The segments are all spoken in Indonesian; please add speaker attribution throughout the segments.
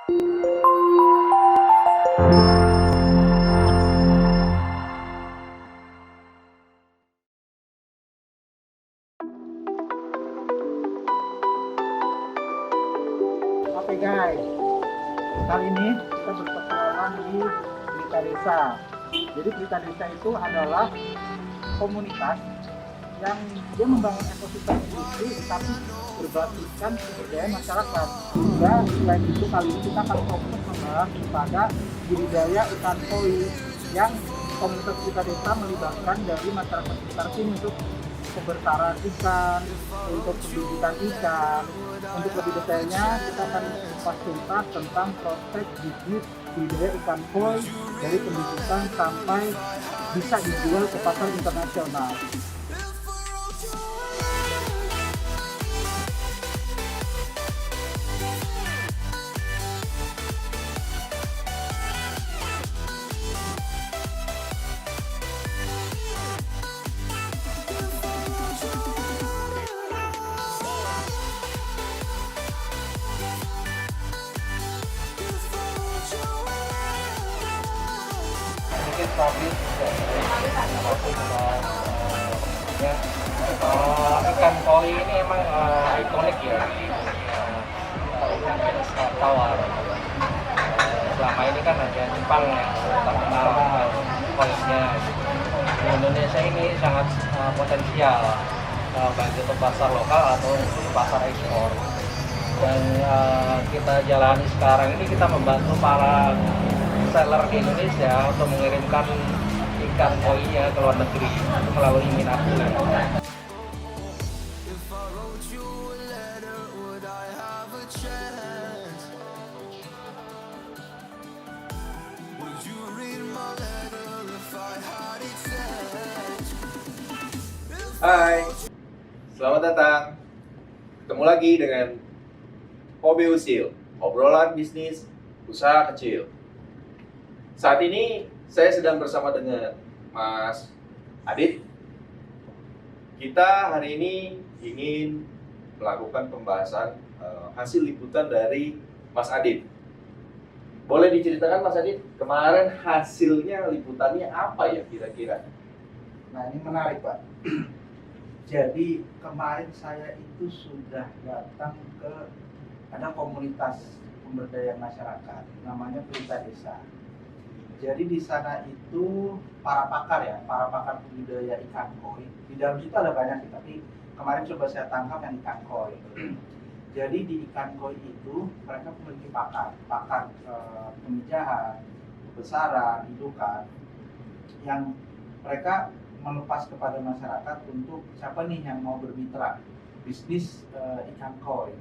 Speaker 1: Oke guys, kali ini kita berpetualang di Pelita Desa. Jadi Pelita Desa itu adalah komunitas yang dia membangun ekosistem industri tapi berbasiskan budaya masyarakat. Juga selain itu kali ini kita akan fokus membahas kepada budidaya ikan koi yang komunitas Pelita Desa melibatkan dari masyarakat sekitar sini untuk kebersamaan ikan, untuk pendidikan ikan. Untuk lebih detailnya kita akan kupas tuntas tentang proses bibit budidaya ikan koi dari pendidikan sampai bisa dijual ke pasar internasional.
Speaker 2: Sedikit publik ya. Ikan koi ini emang ikonik ya, tawar. Selama ini kan hanya Jepang yang terkenal koinya. Di Indonesia ini sangat potensial, baik itu pasar lokal atau pasar ekspor. Dan kita jalani sekarang ini, kita membantu para seller di Indonesia untuk mengirimkan ikan koi-nya ke luar negeri melalui Minaku.
Speaker 3: Hai, selamat datang. Ketemu lagi dengan Hobi Usil, obrolan bisnis usaha kecil. Saat ini saya sedang bersama dengan Mas Adit. Kita hari ini ingin melakukan pembahasan hasil liputan dari Mas Adit. Boleh diceritakan Mas Adit, kemarin hasilnya liputannya apa ya kira-kira?
Speaker 1: Nah ini menarik Pak. Jadi kemarin saya itu sudah datang ke ada komunitas pemberdayaan masyarakat namanya Pelita Desa. Jadi di sana itu para pakar budidaya ikan koi. Di dalam situ ada banyak sih, tapi kemarin coba saya tangkap yang ikan koi. Jadi di ikan koi itu mereka memiliki pakar pemijahan, pembesaran, indukan yang mereka melepas kepada masyarakat untuk siapa nih yang mau bermitra bisnis ikan koi.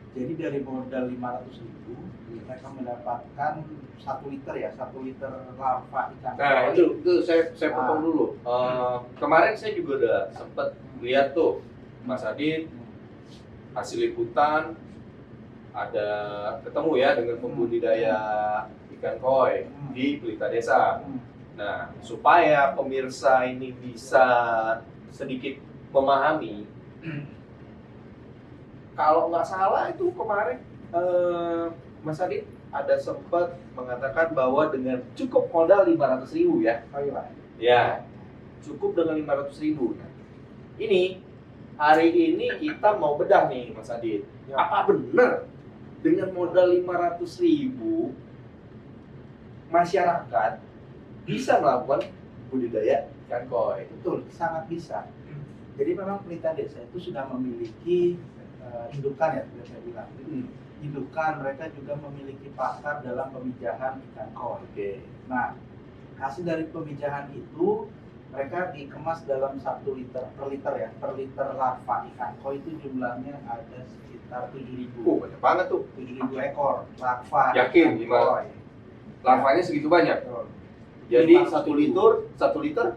Speaker 1: Jadi dari modal 500.000 mereka mendapatkan 1 liter larva ikan koi.
Speaker 3: Nah itu saya potong dulu. Kemarin saya juga udah sempet lihat tuh Mas Adit hasil liputan, ada ketemu ya dengan pembudidaya ikan koi di Pelita Desa. Nah, supaya pemirsa ini bisa sedikit memahami, kalau nggak salah itu kemarin Mas Adit ada sempat mengatakan bahwa dengan cukup modal 500.000 ya.
Speaker 1: Oh iya Pak.
Speaker 3: Ya, cukup dengan 500.000. Nah, ini hari ini kita mau bedah nih Mas Adit.
Speaker 1: Ya.
Speaker 3: Apa benar dengan modal 500.000 masyarakat bisa melakukan budidaya ikan koi?
Speaker 1: Betul, sangat bisa. Jadi memang Pelita Desa itu sudah memiliki indukan ya, sudah saya bilang. Indukan, mereka juga memiliki pakar dalam pemijahan ikan koi.
Speaker 3: Oke.
Speaker 1: Nah, hasil dari pemijahan itu mereka dikemas dalam 1 liter per liter larva ikan koi itu jumlahnya ada sekitar 7.000.
Speaker 3: Banyak banget tuh.
Speaker 1: 7.000 ekor larva.
Speaker 3: Yakin,
Speaker 1: ikan koi.
Speaker 3: Larvanya segitu banyak.
Speaker 1: Betul.
Speaker 3: Jadi
Speaker 1: 500.000.
Speaker 3: 1 liter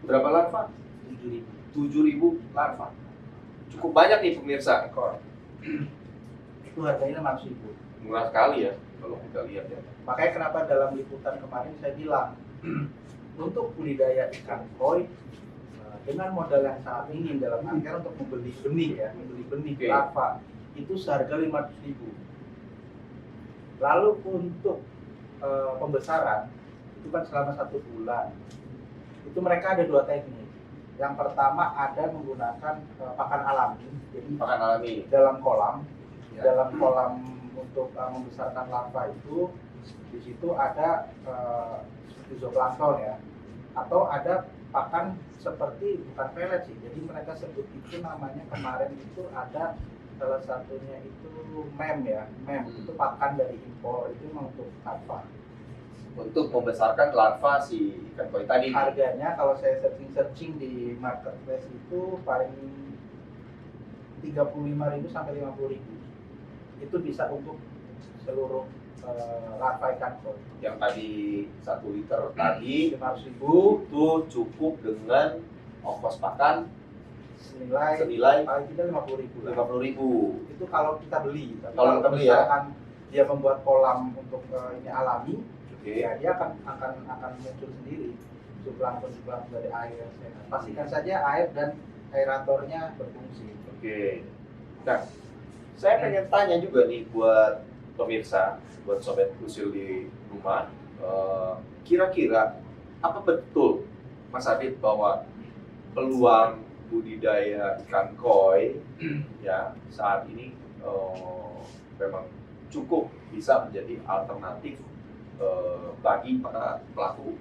Speaker 3: berapa larva?
Speaker 1: 7.000
Speaker 3: larva. Cukup banyak nih pemirsa.
Speaker 1: ekor. Itu harganya 500.000.
Speaker 3: Murah sekali ya kalau kita lihat ya.
Speaker 1: Makanya kenapa dalam liputan kemarin saya bilang untuk budidaya ikan koi dengan modal yang sangat minim dalam artian untuk membeli benih
Speaker 3: Oke.
Speaker 1: larva itu seharga 500.000. Lalu untuk pembesaran itu kan selama 1 bulan. Itu mereka ada 2 teknik. Yang pertama ada menggunakan pakan alami. Jadi
Speaker 3: Pakan alami.
Speaker 1: dalam kolam,
Speaker 3: Ya.
Speaker 1: dalam kolam untuk membesarkan larva itu di situ ada seperti zooplankton ya, atau ada pakan seperti bukan pelet sih, jadi mereka sebut itu namanya kemarin itu ada salah satunya itu mem itu pakan dari impor itu memang untuk larva.
Speaker 3: Untuk membesarkan larva si ikan koi tadi.
Speaker 1: Harganya kalau saya searching di marketplace itu paling 35.000 sampai 50.000. Itu bisa untuk seluruh larva ikan koi.
Speaker 3: Yang tadi 1 liter tadi
Speaker 1: 500.000
Speaker 3: itu cukup dengan ongkos pakan
Speaker 1: senilai
Speaker 3: senilai
Speaker 1: paling tidak 50.000 lah.
Speaker 3: 50.000.
Speaker 1: Itu kalau kita beli. Tapi
Speaker 3: Kalau kita beli ya.
Speaker 1: misalkan dia membuat kolam untuk ini alami,
Speaker 3: Oke.
Speaker 1: ya dia akan muncul sendiri zooplankton dari air. Pastikan saja air dan aeratornya berfungsi.
Speaker 3: Oke. Nah, saya pengen tanya juga nih buat pemirsa, buat sobat usil di rumah, kira-kira apa betul Mas Adit bahwa peluang budidaya ikan koi ya saat ini memang cukup bisa menjadi alternatif bagi para pelaku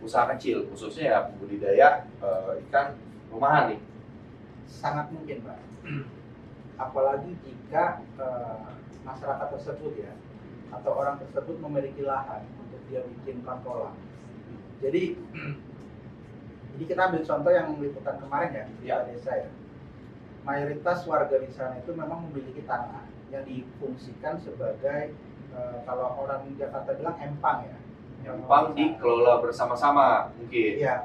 Speaker 3: usaha kecil, khususnya ya budidaya ikan rumahan nih?
Speaker 1: Sangat mungkin, Pak. Apalagi jika masyarakat tersebut ya atau orang tersebut memiliki lahan untuk dia bikin kolam. Jadi kita ambil contoh yang liputan kemarin ya, di desa ya. Mayoritas warga di sana itu memang memiliki tanah yang difungsikan sebagai kalau orang Jakarta bilang empang ya.
Speaker 3: Empang dikelola bersama-sama mungkin
Speaker 1: Iya.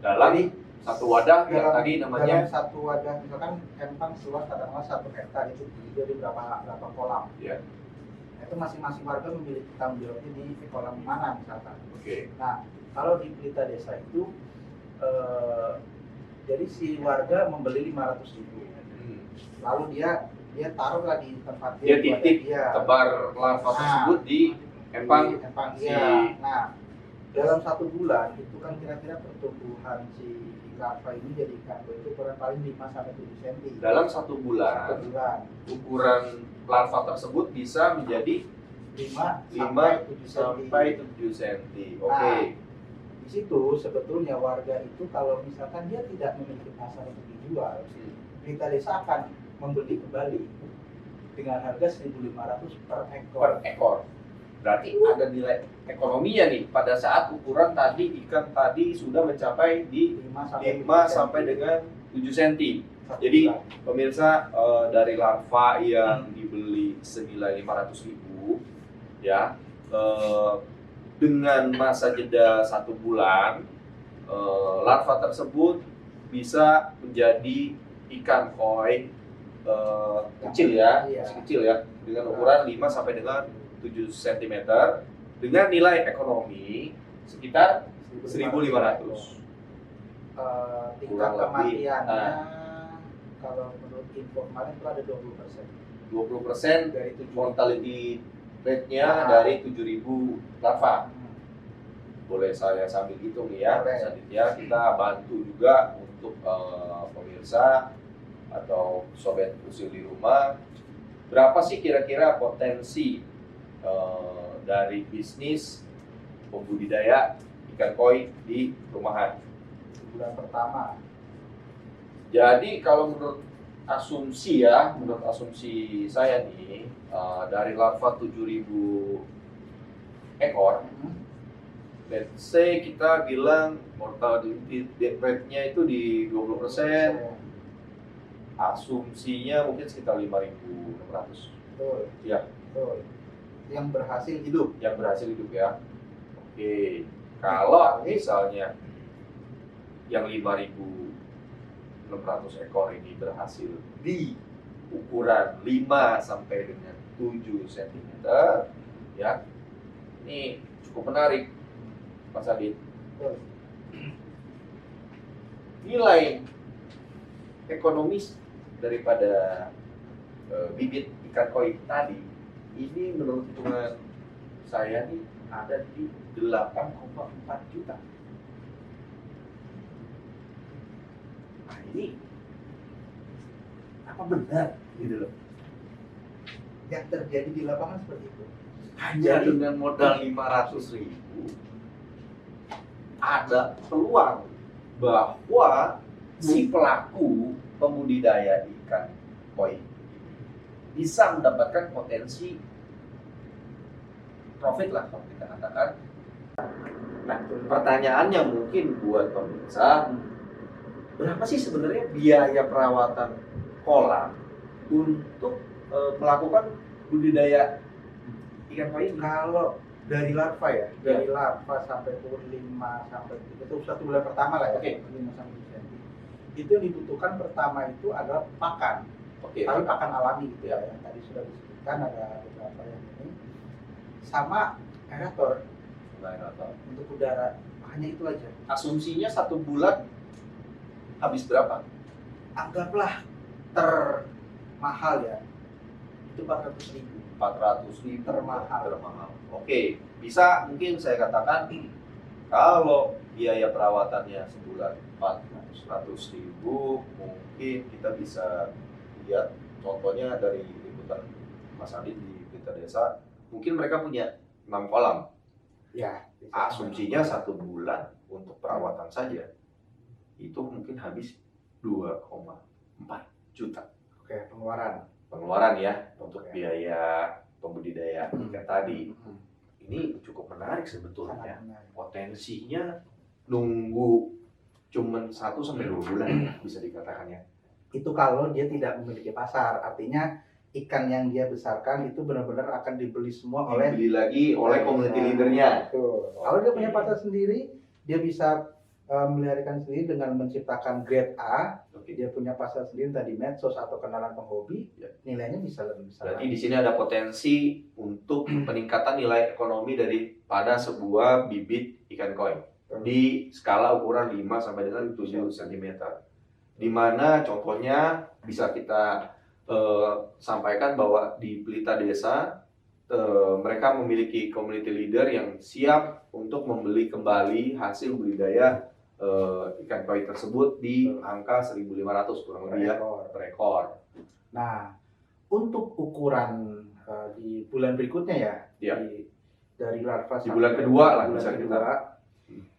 Speaker 3: dalam
Speaker 1: Jadi
Speaker 3: satu wadah yang
Speaker 1: dalam,
Speaker 3: tadi namanya
Speaker 1: dalam satu wadah misalkan empang seluas katakanlah 1 hektar itu jadi berapa kolam.
Speaker 3: ya.
Speaker 1: Itu masing-masing warga memiliki tanggung jawabnya di kolam mana misalkan.
Speaker 3: Oke.
Speaker 1: Nah, kalau di Pelita Desa itu jadi si warga membeli 500.000. Lalu dia taruhlah di tempat
Speaker 3: Dia
Speaker 1: buat
Speaker 3: titip
Speaker 1: dia.
Speaker 3: tebar larva tersebut di empang
Speaker 1: empang
Speaker 3: si
Speaker 1: dia. Nah, dalam 1 bulan itu kan kira-kira pertumbuhan si larva ini jadi ikan koi itu kurang paling 5 sampai 7 cm.
Speaker 3: dalam 1
Speaker 1: 1
Speaker 3: bulan
Speaker 1: bulan
Speaker 3: ukuran larva tersebut bisa menjadi
Speaker 1: 5
Speaker 3: 5
Speaker 1: sampai 7 cm.
Speaker 3: sampai 7 cm. Oke.
Speaker 1: Nah, di situ sebetulnya warga itu kalau misalkan dia tidak memiliki pasar untuk dijual, Pelita Desa akan membeli kembali dengan harga 1.500 per ekor.
Speaker 3: Per ekor. Berarti ada nilai ekonominya nih pada saat ukuran tadi ikan tadi sudah mencapai di 5 sampai dengan 7 cm. Jadi pemirsa dari larva yang dibeli senilai 500.000 ya dengan masa jeda 1 bulan larva tersebut bisa menjadi ikan koi kecil ya,
Speaker 1: Iya.
Speaker 3: masih kecil ya dengan ukuran 5 sampai dengan 7 cm dengan nilai ekonomi sekitar 1.500.
Speaker 1: Tingkat
Speaker 3: Kurang lebih,
Speaker 1: kematiannya kalau menurut info kemarin itu ada 20%.
Speaker 3: 20%
Speaker 1: Dari 7
Speaker 3: mortality rate-nya dari 7.000 larva. Boleh saya sambil hitung nih ya,
Speaker 1: Boleh.
Speaker 3: selanjutnya kita bantu juga untuk pemirsa atau sobat usil di rumah, berapa sih kira-kira potensi dari bisnis pembudidaya ikan koi di rumahan?
Speaker 1: bulan pertama.
Speaker 3: Jadi kalau menurut asumsi ya, menurut asumsi saya nih, dari larva 7.000 ekor, let's say kita bilang mortality rate-nya itu di 20%, asumsinya mungkin sekitar 5.600.
Speaker 1: Betul.
Speaker 3: Ya,
Speaker 1: Betul. Yang berhasil hidup.
Speaker 3: yang berhasil hidup ya. Oke, kalau misalnya yang 5.600 ekor ini berhasil di ukuran 5 sampai dengan 7 cm ya, ini cukup menarik Mas Adit.
Speaker 1: Betul.
Speaker 3: Nilai ekonomis daripada bibit ikan koi tadi ini menurut hitungan saya nih ada di 8,4 juta. Nah ini apa benar gitu loh?
Speaker 1: Yang terjadi di lapangan seperti itu.
Speaker 3: Hanya dengan modal 500.000 ada peluang bahwa si pelaku pembudidaya ikan koi bisa mendapatkan potensi profit lah kalau kita katakan. Nah, pertanyaannya mungkin buat pemirsa, berapa sih sebenarnya biaya perawatan kolam untuk melakukan budidaya ikan koi ini?
Speaker 1: Kalau dari larva ya, dari larva sampai umur 5 sampai itu 1 bulan pertama lah ya,
Speaker 3: Oke.
Speaker 1: 5 sampai 7 cm. Itu yang dibutuhkan pertama itu adalah pakan,
Speaker 3: Oke.
Speaker 1: tapi pakan alami gitu ya, yang tadi sudah disebutkan ada beberapa yang ini, sama aerator untuk udara, hanya itu aja.
Speaker 3: Asumsinya 1 bulan habis berapa?
Speaker 1: Anggaplah termahal ya, itu 400.000.
Speaker 3: 400.000
Speaker 1: Termahal.
Speaker 3: Oke, bisa mungkin saya katakan kalau biaya perawatannya sebulan 400.000, mungkin kita bisa lihat contohnya dari liputan Mas Adit di Berita Desa, mungkin mereka punya 6 kolam.
Speaker 1: Ya,
Speaker 3: Asumsinya 1 bulan untuk perawatan saja itu mungkin habis 2,4 juta
Speaker 1: Oke,
Speaker 3: pengeluaran ya untuk
Speaker 1: Oke.
Speaker 3: biaya pembudidaya ikan tadi.
Speaker 1: Hmm.
Speaker 3: Ini cukup menarik
Speaker 1: Sangat
Speaker 3: sebetulnya.
Speaker 1: menarik.
Speaker 3: Potensinya nunggu cuman 1 sampai 2 bulan bisa dikatakan ya.
Speaker 1: Itu kalau dia tidak memiliki pasar, artinya ikan yang dia besarkan itu benar-benar akan dibeli semua oleh
Speaker 3: Dibeli lagi oleh community leadernya.
Speaker 1: Betul. Kalau dia punya
Speaker 3: Oke.
Speaker 1: pasar sendiri, dia bisa melihara ikan sendiri dengan menciptakan grade A.
Speaker 3: Oke.
Speaker 1: Dia punya pasar sendiri tadi medsos atau kenalan penghobi,
Speaker 3: Ya.
Speaker 1: nilainya bisa lebih besar.
Speaker 3: Berarti di sini ada potensi untuk peningkatan nilai ekonomi daripada sebuah bibit ikan koi di skala ukuran 5 sampai dengan 7 cm. Di mana contohnya bisa kita sampaikan bahwa di Pelita Desa mereka memiliki community leader yang siap untuk membeli kembali hasil budidaya ikan koi tersebut di angka 1.500 kurang lebih ya per ekor.
Speaker 1: Nah, untuk ukuran di bulan berikutnya ya,
Speaker 3: Ya.
Speaker 1: dari larva
Speaker 3: Di bulan kedua lah
Speaker 1: bulan
Speaker 3: bisa
Speaker 1: kedua,
Speaker 3: kita.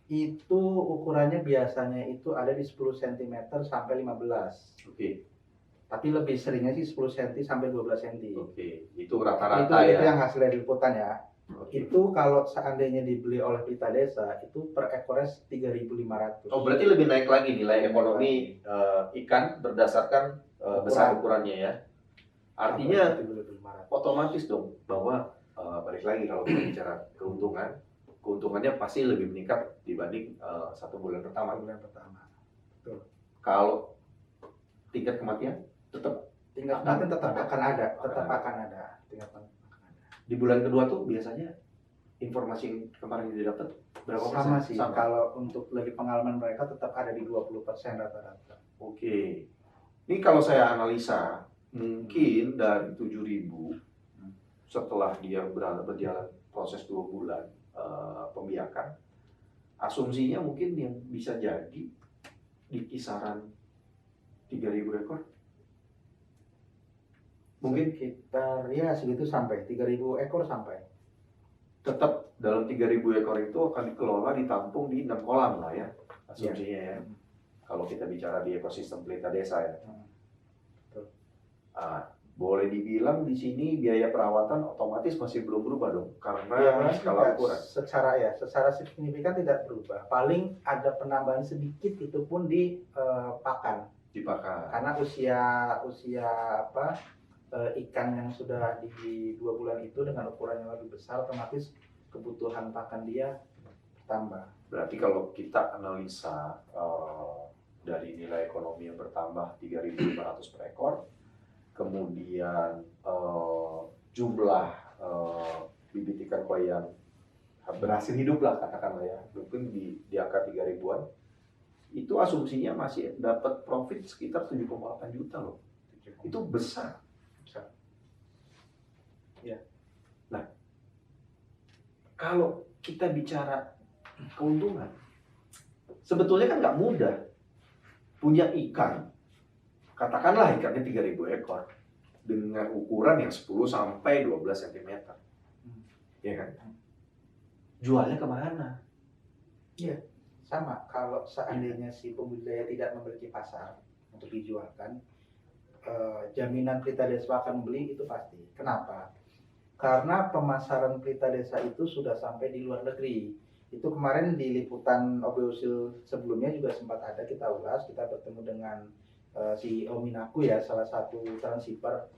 Speaker 1: itu ukurannya biasanya itu ada di 10 cm sampai 15.
Speaker 3: Oke,
Speaker 1: Tapi lebih seringnya sih 10 cm sampai 12 cm.
Speaker 3: oke, itu
Speaker 1: itu
Speaker 3: rata-rata
Speaker 1: itu
Speaker 3: ya.
Speaker 1: yang hasil dari liputan ya.
Speaker 3: Oke.
Speaker 1: Itu kalau seandainya dibeli oleh Pelita Desa itu per ekornya 3.500.
Speaker 3: Oh, berarti lebih naik lagi nilai ekonomi ikan berdasarkan besar ukurannya ya. Artinya
Speaker 1: Sampai 3.500.
Speaker 3: otomatis dong bahwa balik lagi kalau kita bicara keuntungannya pasti lebih meningkat dibanding 1 bulan pertama.
Speaker 1: bulan pertama.
Speaker 3: Kalau tingkat kematian tetap
Speaker 1: Tingkat
Speaker 3: Akan
Speaker 1: kematian tetap
Speaker 3: ada.
Speaker 1: akan ada, tetap
Speaker 3: Akan
Speaker 1: akan ada. Tingkat kematian akan ada.
Speaker 3: di bulan kedua tuh biasanya informasi yang kemarin didapat berapa
Speaker 1: Sama
Speaker 3: persen?
Speaker 1: sih, kalau untuk lagi pengalaman mereka tetap ada di 20% rata-rata.
Speaker 3: Oke. Ini kalau saya analisa mungkin dari 7.000 setelah dia berjalan proses 2 bulan pembiakan, asumsinya mungkin yang bisa jadi di kisaran 3.000 ekor. Mungkin
Speaker 1: Sekitar ya segitu sampai 3.000 ekor sampai.
Speaker 3: tetap dalam 3.000 ekor itu akan dikelola ditampung di 6 kolam lah ya asumsinya ya. Kalau kita bicara di ekosistem Pelita Desa ya.
Speaker 1: Betul.
Speaker 3: Boleh dibilang di sini biaya perawatan otomatis masih belum berubah dong karena
Speaker 1: Ya,
Speaker 3: skala ukuran.
Speaker 1: secara signifikan tidak berubah. Paling ada penambahan sedikit itu pun di pakan.
Speaker 3: Dipakai.
Speaker 1: Karena usia ikan yang sudah di 2 bulan itu dengan ukuran yang lebih besar, otomatis kebutuhan pakan dia bertambah.
Speaker 3: Berarti kalau kita analisa dari nilai ekonomi yang bertambah 3.500 per ekor, kemudian jumlah bibit ikan koi yang berhasil hidup lah katakanlah ya, mungkin di angka 3.000-an, itu asumsinya masih dapat profit sekitar 7,8 juta loh. Itu besar.
Speaker 1: Ya.
Speaker 4: kalau kita bicara keuntungan, sebetulnya kan nggak mudah punya ikan, katakanlah ikannya 3.000 ekor dengan ukuran yang 10 sampai 12 cm. Ya kan? Jualnya kemana?
Speaker 1: Sama, kalau seandainya si pembudidaya tidak memiliki pasar untuk dijualkan, jaminan Pelita Desa akan membeli itu pasti. Kenapa? Karena pemasaran Pelita Desa itu sudah sampai di luar negeri. Itu kemarin di liputan Obeosil sebelumnya juga sempat ada, kita ulas, kita bertemu dengan CEO Minaku ya, salah satu transhipper.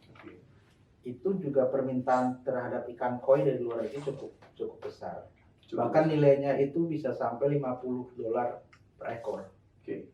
Speaker 1: Itu juga permintaan terhadap ikan koi dari luar negeri cukup besar. Bahkan nilainya itu bisa sampai $50 per ekor.
Speaker 4: Oke.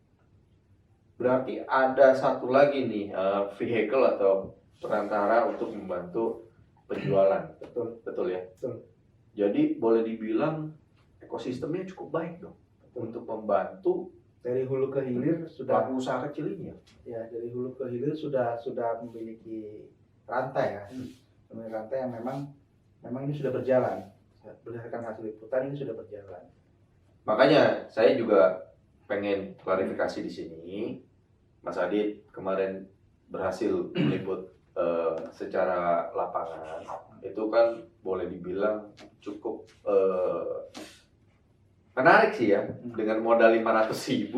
Speaker 4: Berarti ada satu lagi nih vehicle atau perantara untuk membantu penjualan. Betul ya.
Speaker 1: Betul.
Speaker 4: Jadi boleh dibilang ekosistemnya cukup baik dong untuk membantu
Speaker 1: Dari hulu ke hilir sudah,
Speaker 4: pelaku usaha kecil ini ya.
Speaker 1: ya dari hulu ke hilir sudah memiliki rantai ya, memiliki rantai yang memang ini sudah berjalan. Berdasarkan hasil liputan ini sudah berjalan.
Speaker 4: Makanya saya juga pengen klarifikasi di sini. Mas Adit kemarin berhasil meliput secara lapangan. Itu kan boleh dibilang cukup menarik sih ya. Dengan modal 500.000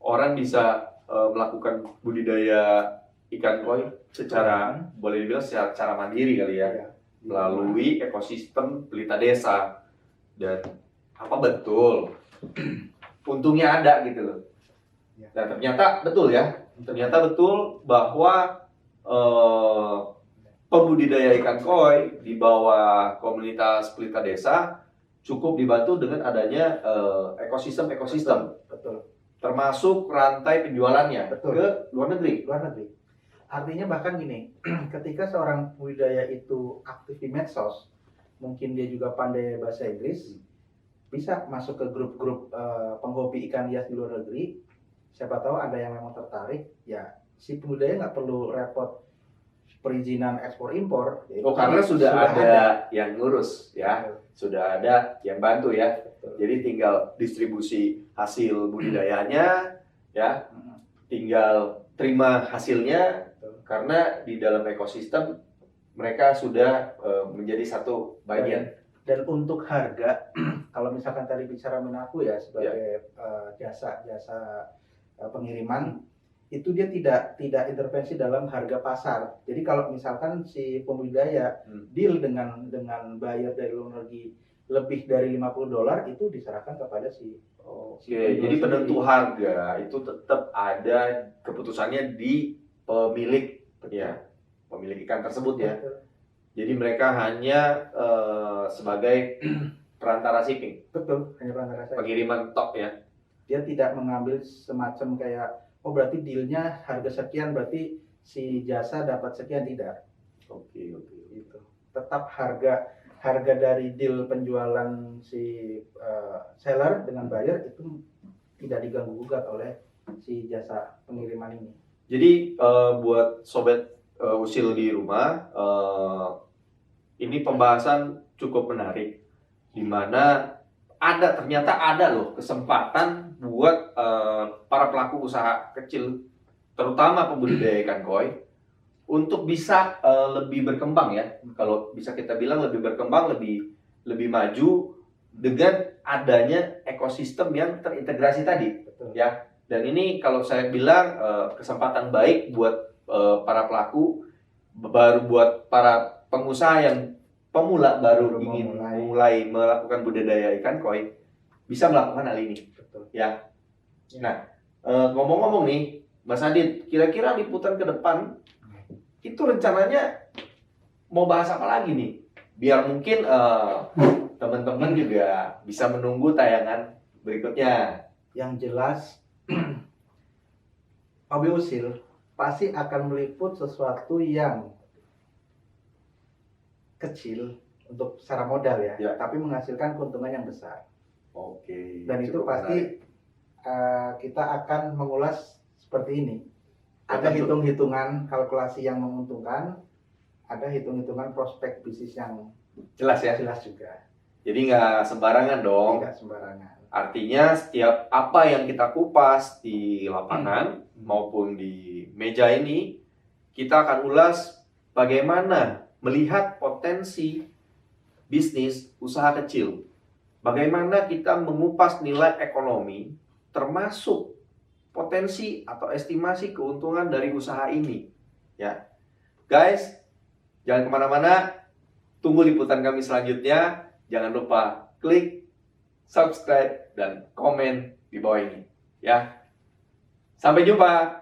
Speaker 4: orang bisa melakukan budidaya ikan koi secara boleh dibilang secara mandiri kali ya. Melalui ekosistem Pelita Desa. Dan apa betul untungnya ada gitu loh. Dan ternyata betul ya, ternyata betul bahwa pembudidaya ikan koi di bawah komunitas Pelita Desa cukup dibantu dengan adanya ekosistem
Speaker 1: Betul.
Speaker 4: termasuk rantai penjualannya
Speaker 1: Betul.
Speaker 4: ke luar negeri.
Speaker 1: Artinya bahkan gini, ketika seorang budidaya itu aktif di medsos, mungkin dia juga pandai bahasa Inggris, bisa masuk ke grup-grup penghobi ikan hias di luar negeri. Siapa tahu ada yang memang tertarik, ya si budidaya nggak perlu repot perizinan ekspor impor.
Speaker 4: Karena sudah ada yang ngurus ya, sudah ada yang bantu ya. Jadi tinggal distribusi hasil budidayanya ya, tinggal terima hasilnya. Karena di dalam ekosistem mereka sudah menjadi satu bagian.
Speaker 1: Dan untuk harga, kalau misalkan tadi bicara Minaku ya sebagai jasa pengiriman, itu dia tidak intervensi dalam harga pasar. Jadi kalau misalkan si pembudidaya deal dengan buyer dari luar negeri lebih dari $50, itu diserahkan kepada si
Speaker 4: jadi penentu harga itu tetap ada keputusannya di pemilik ikan tersebut ya. Jadi mereka hanya sebagai perantara shipping.
Speaker 1: Betul, hanya perantara saja.
Speaker 4: Pengiriman tok ya.
Speaker 1: Dia tidak mengambil semacam kayak, oh berarti dealnya harga sekian, berarti si jasa dapat sekian, tidak.
Speaker 4: Oke.
Speaker 1: Gitu. Tetap harga dari deal penjualan si seller dengan buyer itu tidak diganggu gugat oleh si jasa pengiriman ini.
Speaker 4: Jadi buat sobat usil di rumah, ini pembahasan cukup menarik, di mana ternyata ada loh kesempatan buat para pelaku usaha kecil, terutama pembudidaya ikan koi, untuk bisa lebih berkembang ya. Kalau bisa kita bilang lebih berkembang, lebih maju dengan adanya ekosistem yang terintegrasi tadi.
Speaker 1: Betul.
Speaker 4: Ya. Dan ini kalau saya bilang kesempatan baik buat para pelaku, baru buat para pengusaha yang pemula baru ingin mulai melakukan budidaya ikan koi, bisa melakukan hal ini.
Speaker 1: Betul.
Speaker 4: Ya. Nah, ngomong-ngomong nih, Mas Adit, kira-kira liputan ke depan itu rencananya mau bahas apa lagi nih? Biar mungkin teman-teman juga bisa menunggu tayangan berikutnya.
Speaker 1: Yang jelas Obeosil pasti akan meliput sesuatu yang kecil untuk secara modal ya, tapi menghasilkan keuntungan yang besar.
Speaker 4: Oke.
Speaker 1: Dan itu pasti kita akan mengulas seperti ini. Ada hitung-hitungan kalkulasi yang menguntungkan, ada hitung-hitungan prospek bisnis yang
Speaker 4: jelas ya.
Speaker 1: Jelas juga.
Speaker 4: Jadi nggak sembarangan dong.
Speaker 1: Tidak sembarangan.
Speaker 4: Artinya setiap apa yang kita kupas di lapangan maupun di meja ini, kita akan ulas bagaimana melihat potensi bisnis usaha kecil. Bagaimana kita mengupas nilai ekonomi termasuk potensi atau estimasi keuntungan dari usaha ini. Ya, guys, jangan kemana-mana. Tunggu liputan kami selanjutnya. Jangan lupa klik subscribe dan komen di bawah ini. Ya, sampai jumpa.